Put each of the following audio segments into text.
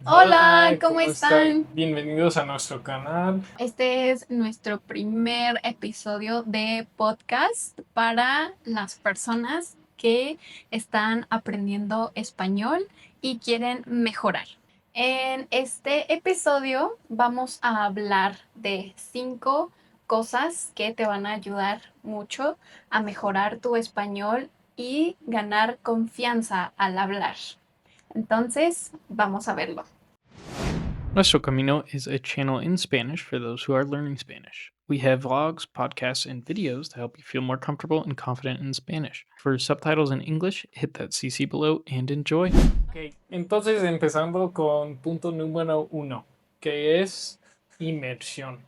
Hola, Hola, ¿cómo ¿cómo están? están? Bienvenidos a nuestro canal. Este es nuestro primer episodio de podcast para las personas que están aprendiendo español y quieren mejorar. En este episodio vamos a hablar de 5 cosas que te van a ayudar mucho a mejorar tu español y ganar confianza al hablar. Entonces, vamos a verlo. Nuestro Camino is a channel in Spanish for those who are learning Spanish. We have vlogs, podcasts, and videos to help you feel more comfortable and confident in Spanish. For subtitles in English, hit that CC below and enjoy. Ok, entonces empezando con punto número uno, que es inmersión.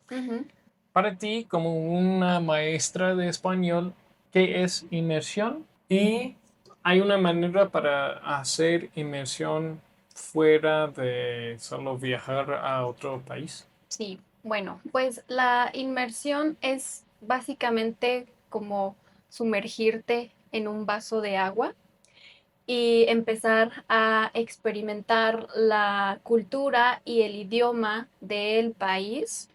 Ujú. Para ti, como una maestra de español, ¿qué es inmersión? Y hay una manera para hacer inmersión fuera de solo viajar a otro país. Sí, bueno, pues la inmersión es básicamente como sumergirte en un vaso de agua y empezar a experimentar la cultura y el idioma del país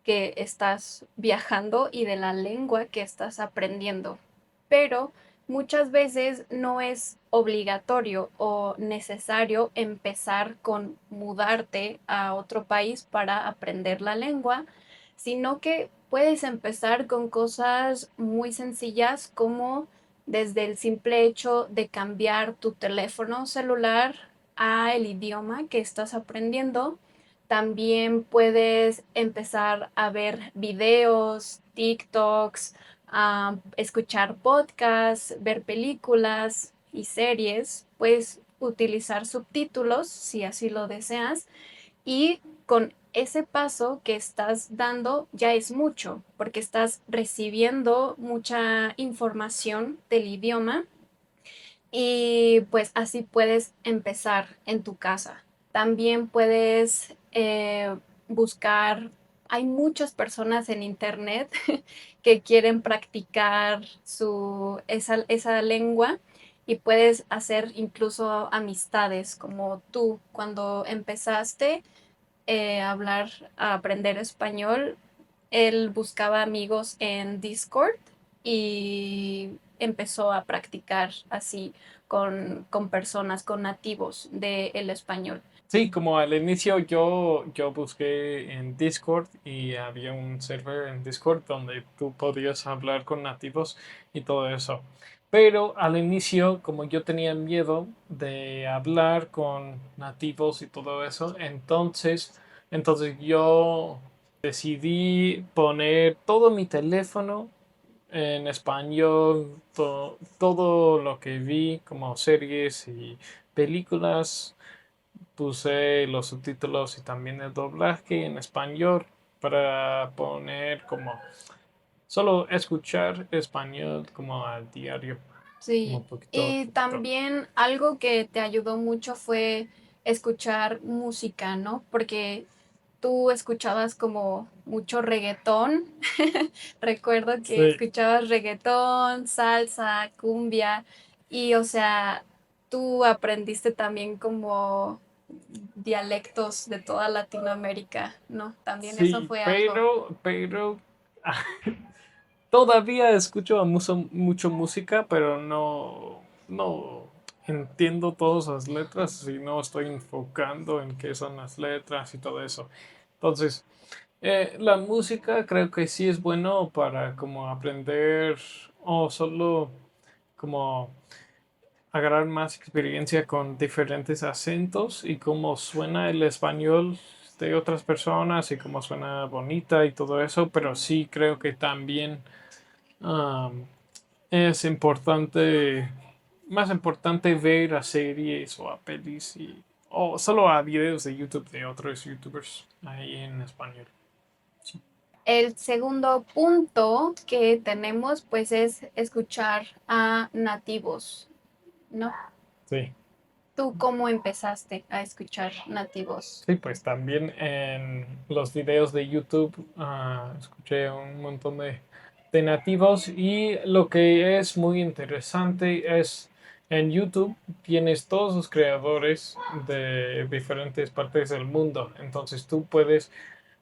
que estás viajando y de la lengua que estás aprendiendo. Pero muchas veces no es obligatorio o necesario empezar con mudarte a otro país para aprender la lengua, sino que puedes empezar con cosas muy sencillas como desde el simple hecho de cambiar tu teléfono celular a el idioma que estás aprendiendo. También puedes empezar a ver videos, TikToks, escuchar podcasts, ver películas y series. Puedes utilizar subtítulos si así lo deseas. Y con ese paso que estás dando ya es mucho, porque estás recibiendo mucha información del idioma y pues así puedes empezar en tu casa. También puedes buscar, hay muchas personas en internet que quieren practicar esa lengua y puedes hacer incluso amistades como tú cuando empezaste a aprender español. Él buscaba amigos en Discord y empezó a practicar así con personas, con nativos del español. Sí, como al inicio yo busqué en Discord y había un server en Discord donde tú podías hablar con nativos y todo eso. Pero al inicio, como yo tenía miedo de hablar con nativos y todo eso, entonces yo decidí poner todo mi teléfono en español, todo lo que vi como series y películas. Puse los subtítulos y también el doblaje en español para poner como solo escuchar español como al diario, como Sí, un poquito, y poquito. también algo que te ayudó mucho fue escuchar música, ¿no? Porque tú escuchabas como mucho reggaetón. Recuerdo que Sí, escuchabas reggaetón, salsa, cumbia y o sea, tú aprendiste también como dialectos de toda Latinoamérica, ¿no? También eso sí, fue algo. pero todavía escucho mucho música, pero no entiendo todas las letras y no estoy enfocando en qué son las letras y todo eso. Entonces, la música creo que sí es bueno para como aprender o solo como agarrar más experiencia con diferentes acentos y cómo suena el español de otras personas y cómo suena bonita y todo eso, pero sí creo que también um, es importante, más importante ver a series o a pelis o solo a videos de YouTube de otros YouTubers ahí en español. Sí. El segundo punto que tenemos pues es escuchar a nativos, ¿no? Sí. ¿Tú cómo empezaste a escuchar nativos? Sí, pues también en los videos de YouTube escuché un montón de nativos y lo que es muy interesante es En YouTube tienes todos los creadores de diferentes partes del mundo. Entonces tú puedes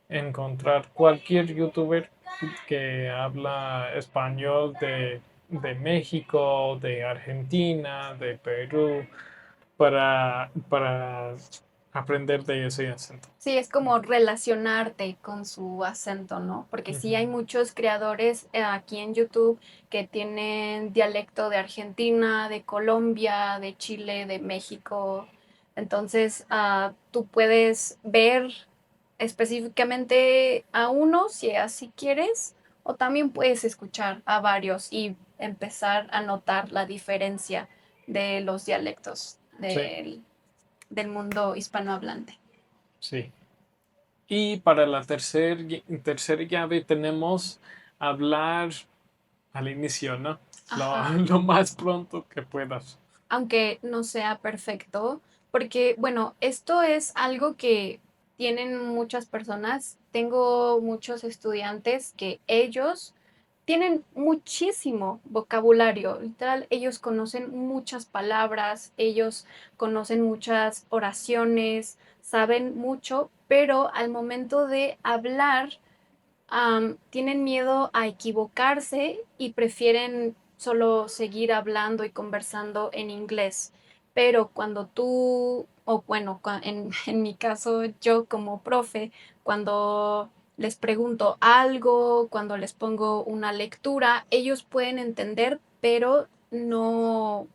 encontrar cualquier youtuber que habla español de México, de Argentina, de Perú, para aprender de ese acento. Sí, es como relacionarte con su acento, ¿no? Porque sí hay Ujú. muchos creadores aquí en YouTube que tienen dialecto de Argentina, de Colombia, de Chile, de México. Entonces, tú puedes ver específicamente a uno si así quieres, o también puedes escuchar a varios y empezar a notar la diferencia de los dialectos Sí, del mundo hispanohablante. sí. Y para la tercera llave tenemos hablar al inicio, ¿no? Lo, Ajá. lo más pronto que puedas. Aunque no sea perfecto, porque bueno, esto es algo que tienen muchas personas. Tengo muchos estudiantes que ellos tienen muchísimo vocabulario, literal, ellos conocen muchas palabras, ellos conocen muchas oraciones, saben mucho, pero al momento de hablar tienen miedo a equivocarse y prefieren solo seguir hablando y conversando en inglés. Pero cuando tú, o bueno, en mi caso, yo como profe, cuando les pregunto algo, cuando les pongo una lectura, ellos pueden entender, pero no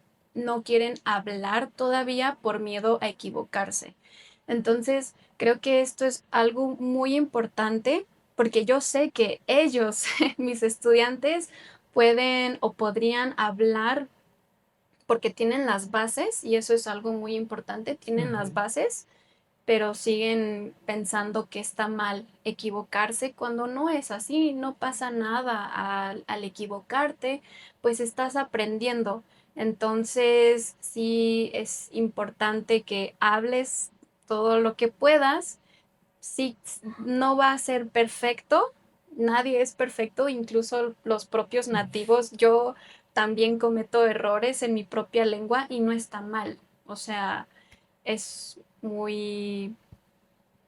quieren hablar todavía por miedo a equivocarse. Entonces, creo que esto es algo muy importante porque yo sé que ellos, mis estudiantes, pueden o podrían hablar porque tienen las bases y eso es algo muy importante, tienen las Ujú. bases, pero siguen pensando que está mal equivocarse cuando no es así, no pasa nada al equivocarte, pues estás aprendiendo. Entonces, sí es importante que hables todo lo que puedas. Sí, no va a ser perfecto, nadie es perfecto, incluso los propios nativos. Yo también cometo errores en mi propia lengua y no está mal. O sea, es muy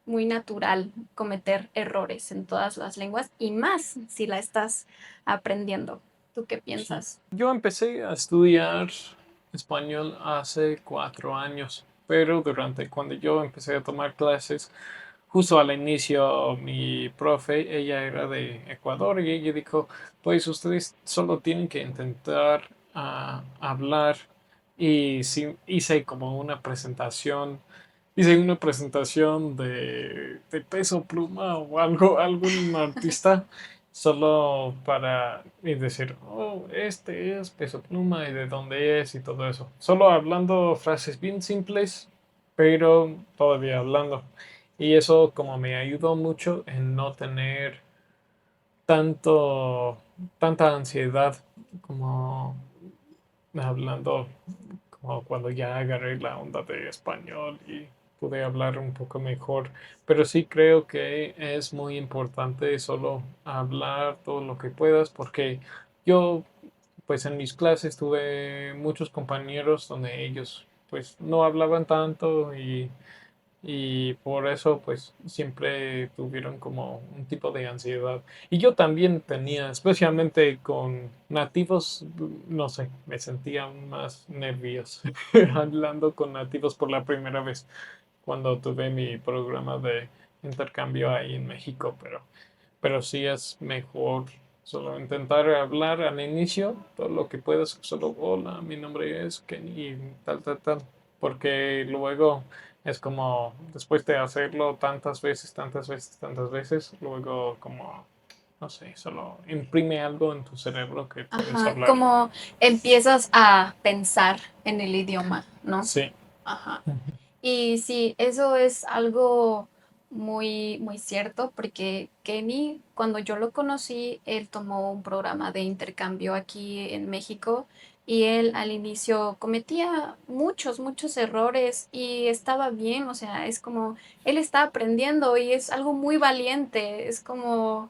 natural cometer errores en todas las lenguas y más si la estás aprendiendo. ¿Tú qué Sí. piensas? Yo empecé a estudiar español hace 4 años, pero cuando yo empecé a tomar clases, justo al inicio mi profe, ella era de Ecuador y ella dijo, pues ustedes solo tienen que intentar hablar y sí, hice una presentación de Peso Pluma o algún artista solo para y decir, oh, este es Peso Pluma y de dónde es y todo eso. Solo hablando frases bien simples, pero todavía hablando. Y eso como me ayudó mucho en no tener tanto, tanta ansiedad como hablando, como cuando ya agarré la onda de español y pude hablar un poco mejor. Pero sí creo que es muy importante solo hablar todo lo que puedas porque yo pues en mis clases tuve muchos compañeros donde ellos pues no hablaban tanto y por eso pues siempre tuvieron como un tipo de ansiedad. Y yo también tenía, especialmente con nativos, no sé, me sentía aún más nervioso hablando con nativos por la primera vez cuando tuve mi programa de intercambio ahí en México, pero sí es mejor solo intentar hablar al inicio todo lo que puedas, solo hola, mi nombre es Kenny, y tal, tal, tal, porque luego es como después de hacerlo tantas veces, tantas veces, tantas veces, luego como, no sé, solo imprime algo en tu cerebro que puedes Ajá, hablar. como empiezas a pensar en el idioma, ¿no? Sí. Ajá. Y sí, eso es algo muy cierto porque Kenny, cuando yo lo conocí, él tomó un programa de intercambio aquí en México y él al inicio cometía muchos errores y estaba bien, o sea, es como él está aprendiendo y es algo muy valiente, es como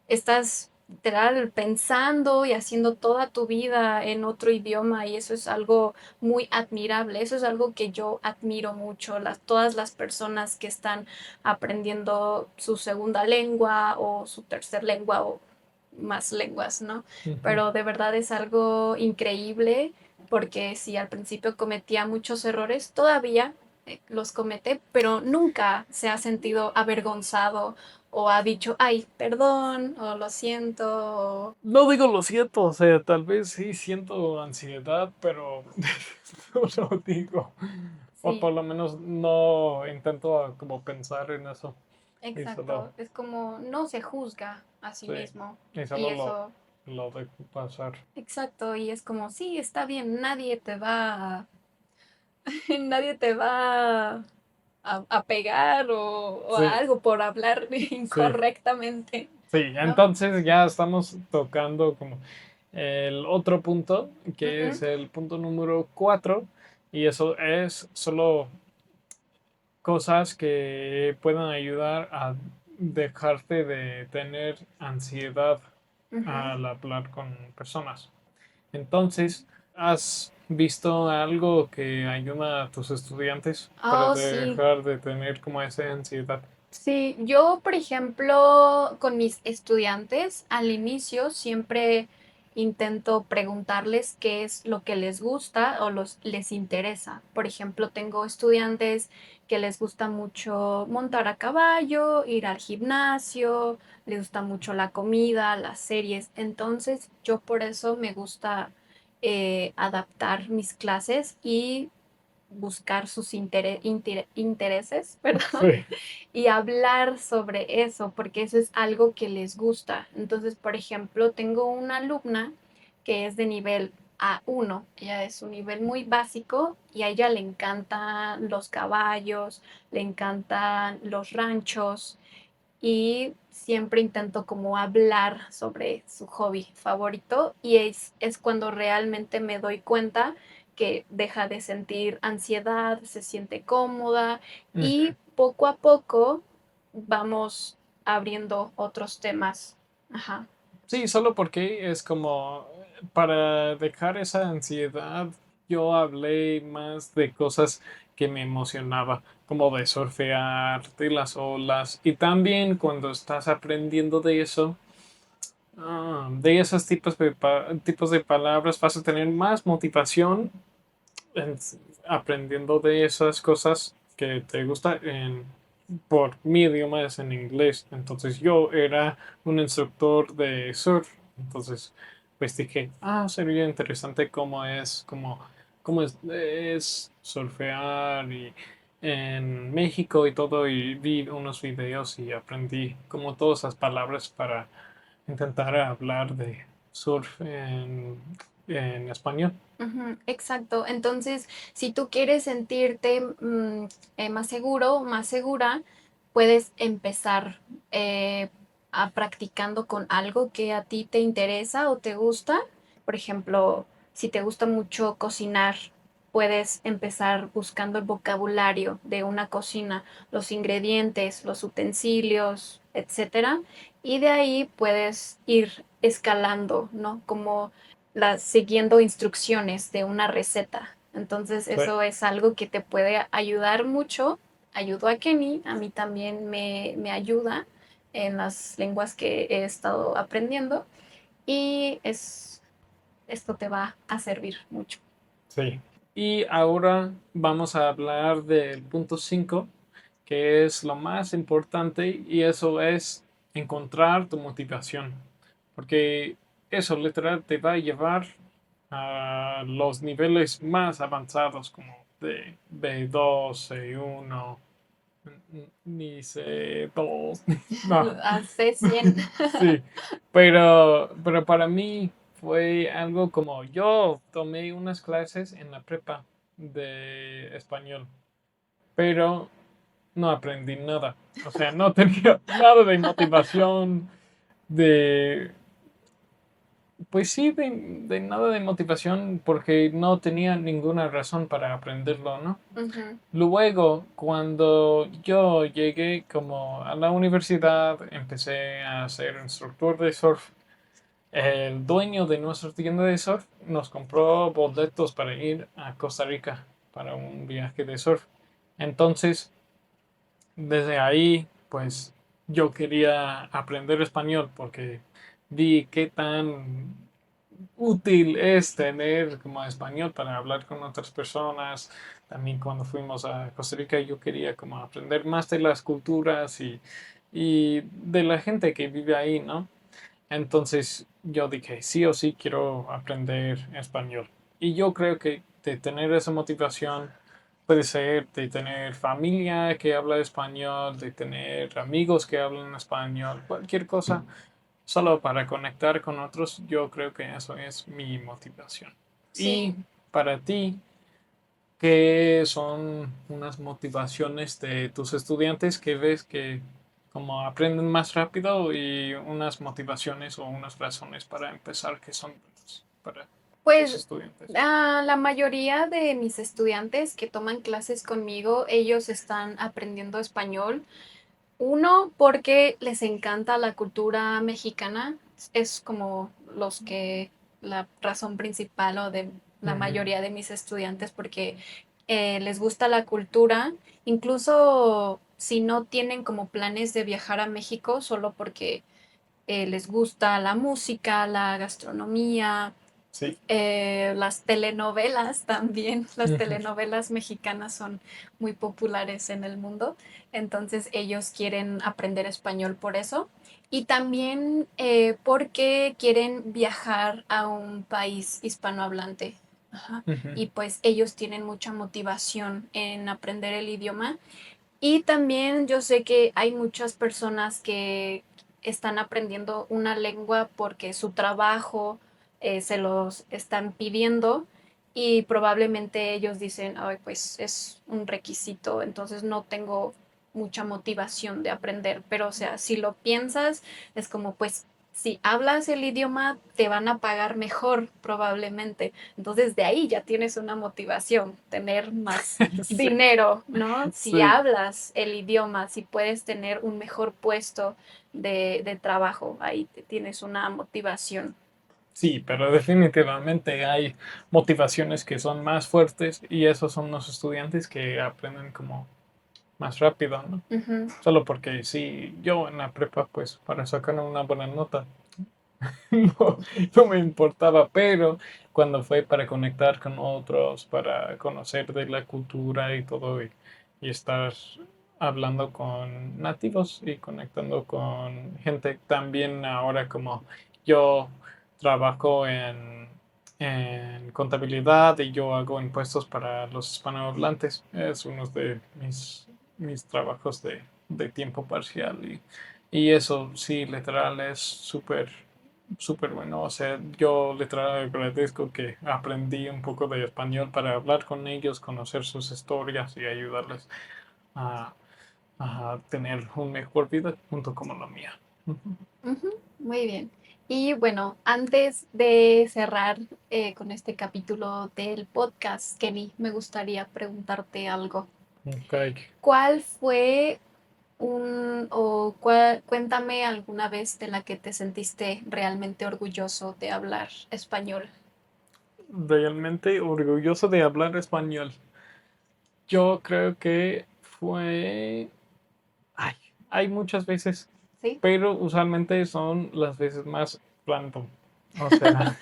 estás literal pensando y haciendo toda tu vida en otro idioma y eso es algo muy admirable. Eso es algo que yo admiro mucho, todas las personas que están aprendiendo su segunda lengua o su tercer lengua o más lenguas, ¿no? Ujú. Pero de verdad es algo increíble porque si al principio cometía muchos errores, todavía los comete, pero nunca se ha sentido avergonzado o ha dicho, ay, perdón, o lo siento, o No digo lo siento, o sea, tal vez sí siento ansiedad, pero no lo digo. O sí, por lo menos no intento como pensar en eso. Y solo, exacto. Es como no se juzga a sí sí, mismo. y Y solo eso, lo dejo pasar. exacto, y es como, sí, está bien, nadie te va a, nadie te va a pegar o Sí, algo por hablar sí, incorrectamente, sí. ¿no? Entonces ya estamos tocando como el otro punto, que es Ujú. el punto número 4, y eso es solo cosas que puedan ayudar a dejarte de tener ansiedad Ujú. al hablar con personas. Entonces, ¿has visto algo que ayuda a tus estudiantes para Oh, sí. dejar de tener como esa ansiedad? Sí, yo, por ejemplo, con mis estudiantes, al inicio siempre intento preguntarles qué es lo que les gusta o les interesa. Por ejemplo, tengo estudiantes que les gusta mucho montar a caballo, ir al gimnasio, les gusta mucho la comida, las series. Entonces, yo por eso me gusta adaptar mis clases y buscar sus intereses, perdón, Sí. y hablar sobre eso, porque eso es algo que les gusta. Entonces, por ejemplo, tengo una alumna que es de nivel A1, ella es un nivel muy básico y a ella le encantan los caballos, le encantan los ranchos y siempre intento como hablar sobre su hobby favorito y es cuando realmente me doy cuenta que deja de sentir ansiedad, se siente cómoda Ujú. y poco a poco vamos abriendo otros temas. Ajá. Sí, solo porque es como para dejar esa ansiedad, yo hablé más de cosas que me emocionaba, como de surfear, de las olas, y también cuando estás aprendiendo de eso. De esos tipos de palabras vas a tener más motivación en aprendiendo de esas cosas que te gusta por mi idioma es en inglés. Entonces yo era un instructor de surf. Entonces pues dije, sería interesante cómo es surfear y en México y todo y vi unos videos y aprendí como todas esas palabras para intentar hablar de surf en español. Ujú, exacto. Entonces, si tú quieres sentirte más seguro, más segura, puedes empezar practicando con algo que a ti te interesa o te gusta. Por ejemplo, si te gusta mucho cocinar, puedes empezar buscando el vocabulario de una cocina, los ingredientes, los utensilios, etcétera. Y de ahí puedes ir escalando, ¿no? Como siguiendo instrucciones de una receta. Entonces Sí. eso es algo que te puede ayudar mucho. Ayudó a Kenny, a mí también me ayuda en las lenguas que he estado aprendiendo y esto te va a servir mucho. Sí. Y ahora vamos a hablar del punto 5, que es lo más importante, y eso es encontrar tu motivación. Porque eso literal te va a llevar a los niveles más avanzados, como de B2, C1, ni C2, no. Hace 100. Sí, pero para mí fue algo como yo tomé unas clases en la prepa de español, pero no aprendí nada. O sea, no tenía nada de motivación, de, pues sí, de nada de motivación porque no tenía ninguna razón para aprenderlo, ¿no? Ujú, Luego, cuando yo llegué como a la universidad, empecé a ser instructor de surf. el dueño de nuestra tienda de surf nos compró boletos para ir a Costa Rica para un viaje de surf. Entonces, desde ahí, pues yo quería aprender español porque vi qué tan útil es tener como español para hablar con otras personas. También cuando fuimos a Costa Rica yo quería como aprender más de las culturas y de la gente que vive ahí, ¿no? Entonces yo dije, sí o sí quiero aprender español. Y yo creo que de tener esa motivación puede ser de tener familia que habla español, de tener amigos que hablan español, cualquier cosa, solo para conectar con otros, yo creo que eso es mi motivación. Y Sí. para ti, ¿qué son unas motivaciones de tus estudiantes que ves que como aprenden más rápido y unas motivaciones o unas razones para empezar que son buenas para tus Pues estudiantes? la mayoría de mis estudiantes que toman clases conmigo, ellos están aprendiendo español. Uno, porque les encanta la cultura mexicana, es como la razón principal o de la Ujú, mayoría de mis estudiantes, porque les gusta la cultura, incluso si no tienen como planes de viajar a México, solo porque les gusta la música, la gastronomía, sí. las telenovelas también, las Ujú, telenovelas mexicanas son muy populares en el mundo, entonces ellos quieren aprender español por eso y también porque quieren viajar a un país hispanohablante. Ajá. ujú, Y pues ellos tienen mucha motivación en aprender el idioma y también yo sé que hay muchas personas que están aprendiendo una lengua porque su trabajo se los están pidiendo y probablemente ellos dicen, ay, pues es un requisito, entonces no tengo mucha motivación de aprender. Pero, o sea, si lo piensas, es como, pues, si hablas el idioma, te van a pagar mejor probablemente. Entonces, de ahí ya tienes una motivación, tener más sí, dinero, ¿no? Si sí. hablas el idioma, si puedes tener un mejor puesto de trabajo, ahí tienes una motivación. Sí, pero definitivamente hay motivaciones que son más fuertes y esos son los estudiantes que aprenden como más rápido, ¿no? Ujú. Solo porque sí, yo en la prepa, pues para sacar una buena nota, no, no me importaba, pero cuando fue para conectar con otros, para conocer de la cultura y todo, y estar hablando con nativos y conectando con gente, también ahora como yo trabajo en contabilidad y yo hago impuestos para los hispanohablantes, es uno de mis trabajos de tiempo parcial y eso sí, literal, es súper bueno. O sea, yo literal agradezco que aprendí un poco de español para hablar con ellos, conocer sus historias y ayudarles a, a tener una mejor vida junto con la mía. Ujú. Ujú, muy bien. Y bueno, antes de cerrar con este capítulo del podcast, Kenny, me gustaría preguntarte algo. Ok. ¿Cuál fue cuéntame alguna vez de la que te sentiste realmente orgulloso de hablar español? Realmente orgulloso de hablar español. Yo creo que fue... Ay, hay muchas veces, ¿Sí? pero usualmente son las veces más random. O sea,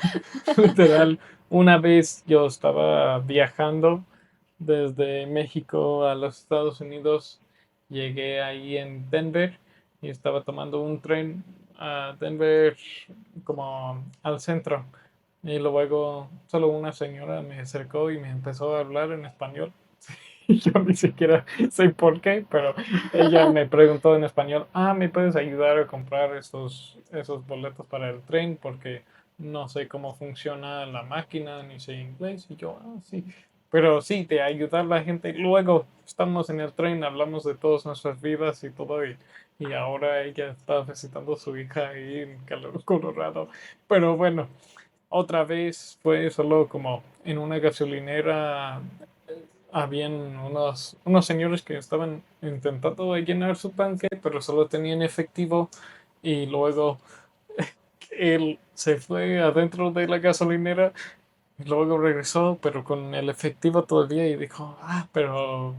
literal, una vez yo estaba viajando desde México a los Estados Unidos, llegué ahí en Denver y estaba tomando un tren a Denver como al centro. Y luego solo una señora me acercó y me empezó a hablar en español. Yo ni siquiera sé por qué, pero ella me preguntó en español, ¿me puedes ayudar a comprar esos boletos para el tren? Porque no sé cómo funciona la máquina, ni sé inglés. Y yo, sí. Pero sí, de ayudar a la gente. Luego estamos en el tren, hablamos de todas nuestras vidas y todo, y ahora ella está visitando a su hija ahí en Colorado. Pero bueno, otra vez fue solo como en una gasolinera habían unos señores que estaban intentando llenar su tanque, pero solo tenían efectivo y luego él se fue adentro de la gasolinera y luego regresó, pero con el efectivo todavía y dijo, pero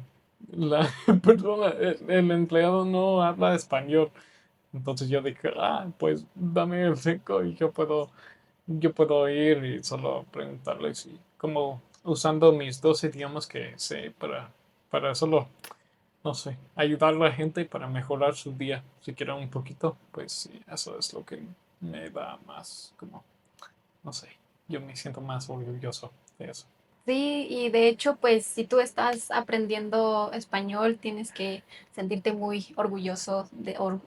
la persona, el empleado no habla español. Entonces yo dije, pues dame el 5 y yo puedo ir y solo preguntarles y como usando mis dos idiomas que sé para solo, no sé, ayudar a la gente para mejorar su día, siquiera un poquito, pues sí, eso es lo que me da más, como, no sé, yo me siento más orgulloso de eso. Sí, y de hecho, pues si tú estás aprendiendo español, tienes que sentirte muy orgulloso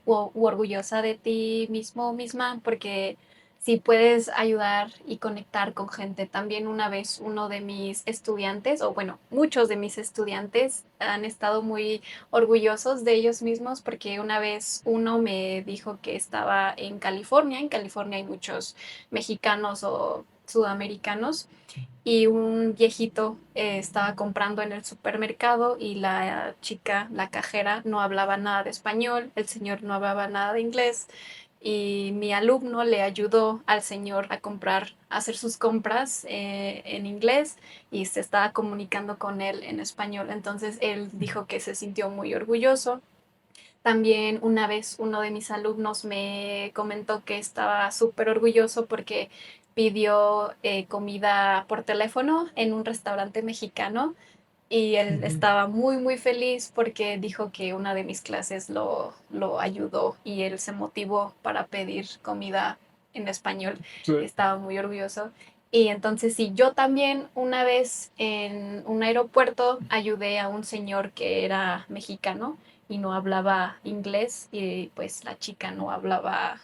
u orgullosa de ti mismo, misma, porque si puedes ayudar y conectar con gente. También una vez uno de mis estudiantes, o bueno, muchos de mis estudiantes han estado muy orgullosos de ellos mismos porque una vez uno me dijo que estaba en California. En California hay muchos mexicanos o sudamericanos y un viejito estaba comprando en el supermercado y la chica, la cajera, no hablaba nada de español, el señor no hablaba nada de inglés y mi alumno le ayudó al señor a comprar, a hacer sus compras en inglés y se estaba comunicando con él en español. Entonces él dijo que se sintió muy orgulloso. También una vez uno de mis alumnos me comentó que estaba súper orgulloso porque pidió comida por teléfono en un restaurante mexicano y él Ujú. estaba muy, muy feliz porque dijo que una de mis clases lo ayudó y él se motivó para pedir comida en español. Sí. Estaba muy orgulloso. Y entonces sí, yo también una vez en un aeropuerto ayudé a un señor que era mexicano y no hablaba inglés y pues la chica no hablaba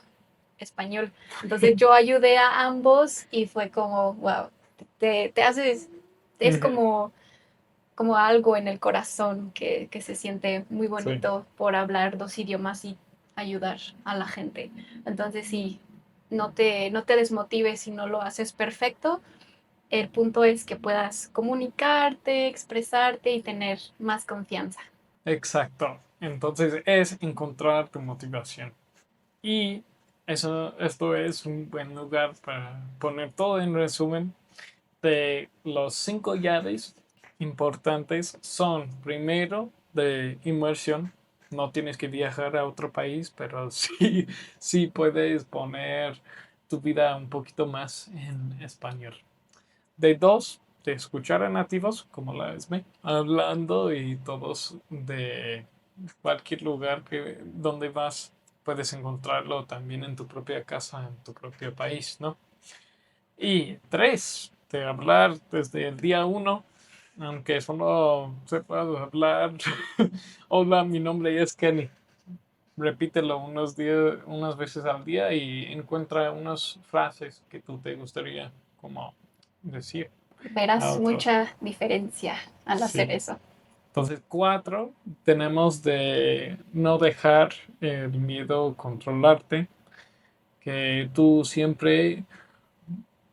español. Entonces yo ayudé a ambos y fue como, wow, te haces, es Ujú. como algo en el corazón que se siente muy Sí, bonito por hablar dos idiomas y ayudar a la gente. Entonces sí, no te desmotives si no lo haces perfecto. El punto es que puedas comunicarte, expresarte y tener más confianza. exacto. Entonces es encontrar tu motivación. Y esto es un buen lugar para poner todo en resumen de los 5 llaves importantes son, primero, de inmersión. No tienes que viajar a otro país, pero sí puedes poner tu vida un poquito más en español. De dos, de escuchar a nativos como la ESME, hablando y todos de cualquier lugar donde vas, puedes encontrarlo también en tu propia casa, en tu propio país, ¿no? Y tres, de hablar desde el día uno, aunque solo sepas hablar. Hola, mi nombre es Kenny. Repítelo unas veces al día y encuentra unas frases que tú te gustaría como decir a Verás otros. mucha diferencia al hacer Sí. eso. Entonces, 4, tenemos de no dejar el miedo controlarte, que tú siempre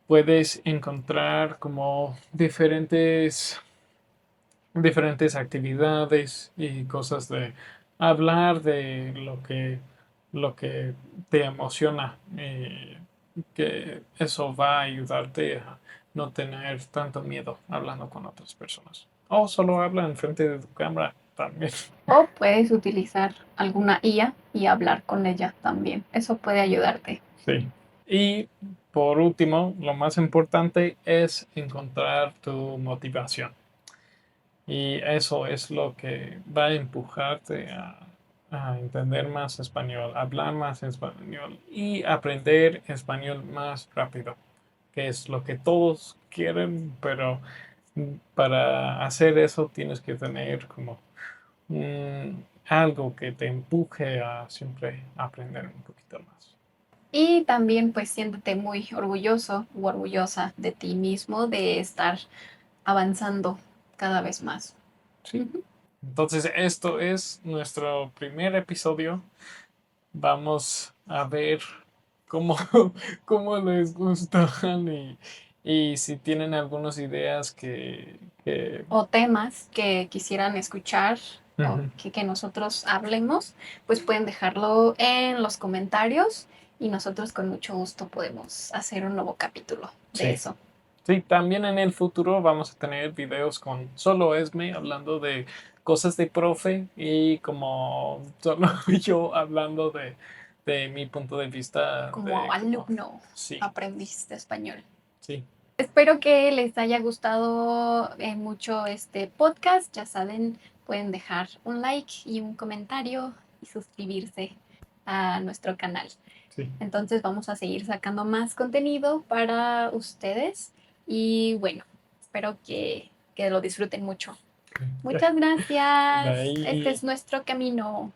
puedes encontrar como diferentes actividades y cosas de hablar de lo que te emociona, que eso va a ayudarte a no tener tanto miedo hablando con otras personas. O solo habla enfrente de tu cámara también. O puedes utilizar alguna IA y hablar con ella también. Eso puede ayudarte. Sí. Y por último, lo más importante es encontrar tu motivación. Y eso es lo que va a empujarte a entender más español, hablar más español y aprender español más rápido, que es lo que todos quieren, pero para hacer eso tienes que tener como algo que te empuje a siempre aprender un poquito más. Y también pues siéntete muy orgulloso u orgullosa de ti mismo de estar avanzando cada vez más. Sí. Ujú. Entonces, esto es nuestro primer episodio. Vamos a ver cómo, cómo les gustan y si tienen algunas ideas que O temas que quisieran escuchar o Ujú. que nosotros hablemos, pues pueden dejarlo en los comentarios y nosotros con mucho gusto podemos hacer un nuevo capítulo de Sí. eso. Sí, también en el futuro vamos a tener videos con solo Esme hablando de cosas de profe y como solo yo hablando de mi punto de vista Como alumno, sí, aprendiste español. sí. Espero que les haya gustado mucho este podcast. Ya saben, pueden dejar un like y un comentario y suscribirse a nuestro canal. Sí. Entonces vamos a seguir sacando más contenido para ustedes y bueno, espero que lo disfruten mucho. Muchas gracias. Bye. Este es nuestro camino.